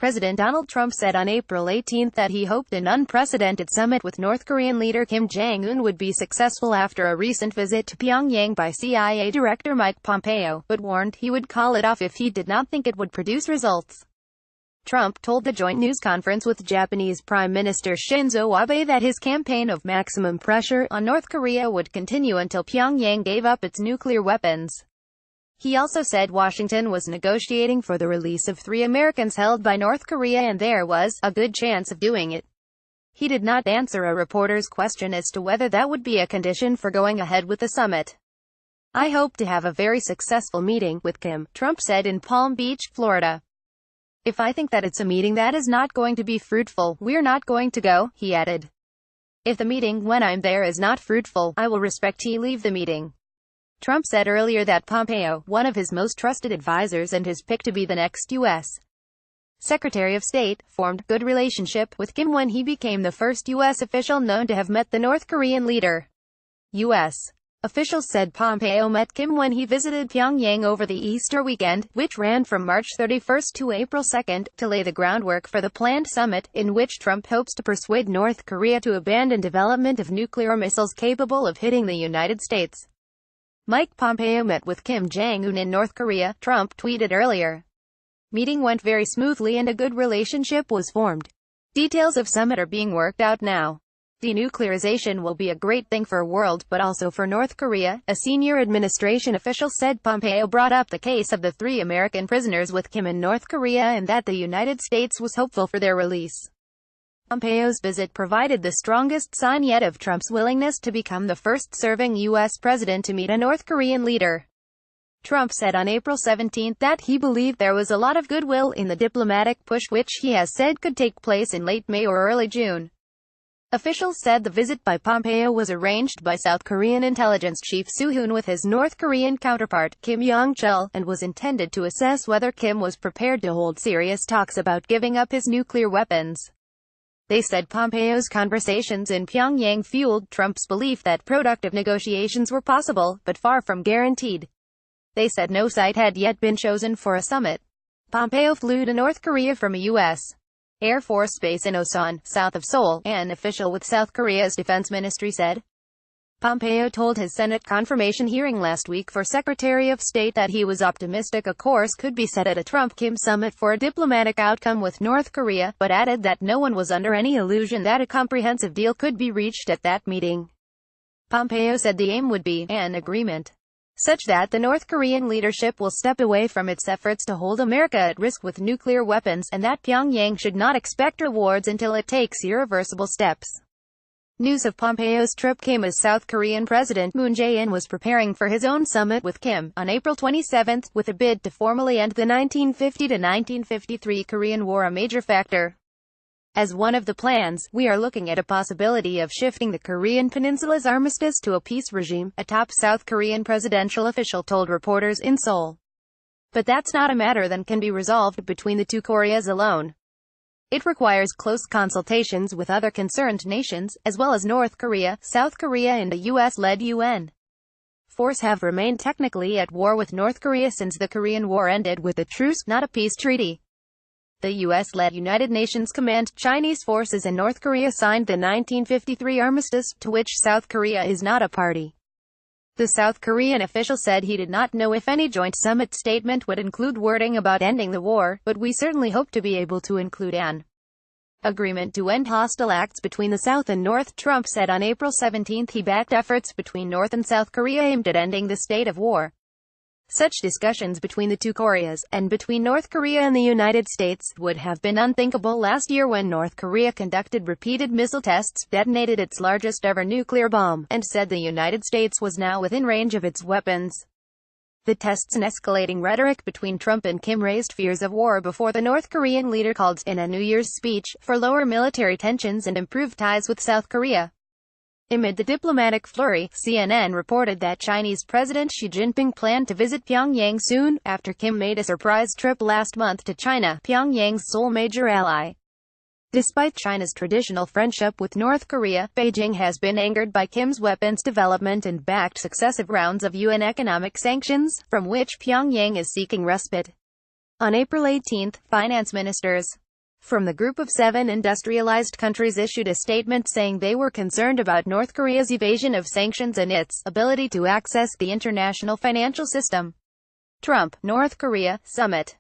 President Donald Trump said on April 18 that he hoped an unprecedented summit with North Korean leader Kim Jong Un would be successful after a recent visit to Pyongyang by CIA Director Mike Pompeo, but warned he would call it off if he did not think it would produce results. Trump told the joint news conference with Japanese Prime Minister Shinzo Abe that his campaign of maximum pressure on North Korea would continue until Pyongyang gave up its nuclear weapons. He also said Washington was negotiating for the release of 3 Americans held by North Korea and there was a good chance of doing it. He did not answer a reporter's question as to whether that would be a condition for going ahead with the summit. "I hope to have a very successful meeting with Kim," Trump said in Palm Beach, Florida. "If I think that it's a meeting that is not going to be fruitful, we're not going to go," he added. "If the meeting when I'm there is not fruitful, I will respectfully leave the meeting." Trump said earlier that Pompeo, one of his most trusted advisors and his pick to be the next U.S. Secretary of State, formed good relationship with Kim when he became the first U.S. official known to have met the North Korean leader. U.S. officials said Pompeo met Kim when he visited Pyongyang over the Easter weekend, which ran from March 31 to April 2, to lay the groundwork for the planned summit, in which Trump hopes to persuade North Korea to abandon development of nuclear missiles capable of hitting the United States. Mike Pompeo met with Kim Jong Un in North Korea, Trump tweeted earlier. "Meeting went very smoothly and a good relationship was formed. Details of summit are being worked out now. Denuclearization will be a great thing for the world, but also for North Korea," a senior administration official said. Pompeo brought up the case of the 3 American prisoners with Kim in North Korea and that the United States was hopeful for their release. Pompeo's visit provided the strongest sign yet of Trump's willingness to become the first serving U.S. president to meet a North Korean leader. Trump said on April 17 that he believed there was a lot of goodwill in the diplomatic push, which he has said could take place in late May or early June. Officials said the visit by Pompeo was arranged by South Korean intelligence chief Soo-hoon with his North Korean counterpart, Kim Jong-chul, and was intended to assess whether Kim was prepared to hold serious talks about giving up his nuclear weapons. They said Pompeo's conversations in Pyongyang fueled Trump's belief that productive negotiations were possible, but far from guaranteed. They said no site had yet been chosen for a summit. Pompeo flew to North Korea from a U.S. Air Force base in Osan, south of Seoul, an official with South Korea's defense ministry said. Pompeo told his Senate confirmation hearing last week for Secretary of State that he was optimistic a course could be set at a Trump-Kim summit for a diplomatic outcome with North Korea, but added that no one was under any illusion that a comprehensive deal could be reached at that meeting. Pompeo said the aim would be an agreement such that the North Korean leadership will step away from its efforts to hold America at risk with nuclear weapons, and that Pyongyang should not expect rewards until it takes irreversible steps. News of Pompeo's trip came as South Korean President Moon Jae-in was preparing for his own summit with Kim on April 27, with a bid to formally end the 1950–1953 Korean War a major factor. As one of the plans, we are looking at a possibility of shifting the Korean Peninsula's armistice to a peace regime, a top South Korean presidential official told reporters in Seoul. But that's not a matter that can be resolved between the 2 Koreas alone. It requires close consultations with other concerned nations, as well as North Korea, South Korea and a U.S.-led UN. Force have remained technically at war with North Korea since the Korean War ended with a truce, not a peace treaty. The U.S.-led United Nations Command, Chinese forces and North Korea signed the 1953 armistice, to which South Korea is not a party. The South Korean official said he did not know if any joint summit statement would include wording about ending the war, but we certainly hope to be able to include an agreement to end hostile acts between the South and North. Trump said on April 17 he backed efforts between North and South Korea aimed at ending the state of war. Such discussions between the 2 Koreas, and between North Korea and the United States, would have been unthinkable last year when North Korea conducted repeated missile tests, detonated its largest ever nuclear bomb, and said the United States was now within range of its weapons. The tests and escalating rhetoric between Trump and Kim raised fears of war before the North Korean leader called, in a New Year's speech, for lower military tensions and improved ties with South Korea. Amid the diplomatic flurry, CNN reported that Chinese President Xi Jinping planned to visit Pyongyang soon, after Kim made a surprise trip last month to China, Pyongyang's sole major ally. Despite China's traditional friendship with North Korea, Beijing has been angered by Kim's weapons development and backed successive rounds of UN economic sanctions, from which Pyongyang is seeking respite. On April 18, finance ministers from the Group of Seven industrialized countries issued a statement saying they were concerned about North Korea's evasion of sanctions and its ability to access the international financial system. Trump, North Korea, summit.